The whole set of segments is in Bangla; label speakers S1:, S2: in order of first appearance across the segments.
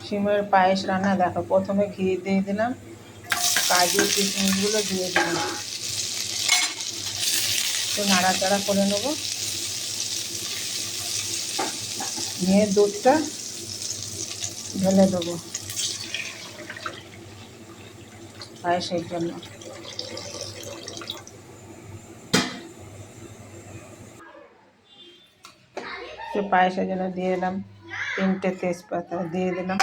S1: সিমের পায়েস রান্না দেখো, প্রথমে ঘি দিয়ে দিলাম, কাজু কিশমিশগুলো দিয়ে দিলাম, একটু নাড়াচাড়া করে নেবো, নিয়ে দুধটা ঢেলে দেবো পায়েসের জন্য। তো পায়েসের জন্য দিয়ে দিলাম 3টে তেজপাতা, দিয়ে দিলাম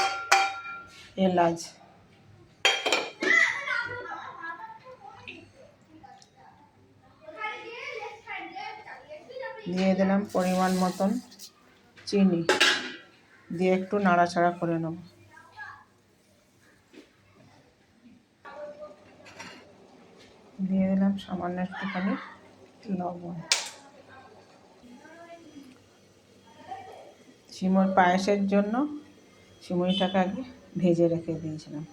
S1: এলাচ, দিয়ে দিলাম পরিমাণ মতন চিনি, দিয়ে একটু নাড়াচাড়া করে নেব। দিয়ে দিলাম সামান্য একটুখানি লবণ। সিমুর পায়েসের জন্য সিমুইটাকে আগে ভেজে রেখে দিয়েছিলাম,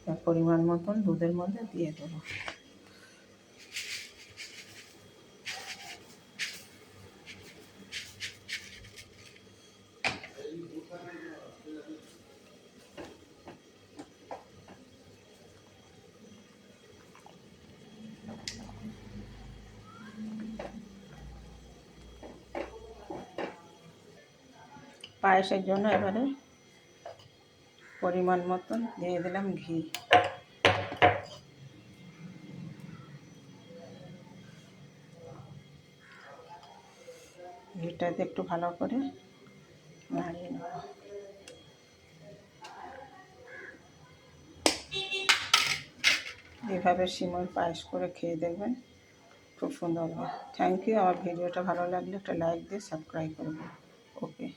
S1: তার পরিমাণ মতন দুধের মধ্যে দিয়ে দেবো। পায়েসের জন্য এবারে পরিমাণ মতন দিয়ে দিলাম ঘি, ঘিটাতে একটু ভালো করে নাড়িয়ে নেব। এইভাবে সিমই পায়েস করে খেয়ে দেখবেন, খুব সুন্দর হবে। Thank you. আমার ভিডিওটা ভালো লাগলে একটা লাইক দিয়ে সাবস্ক্রাইব করবেন। ওকে।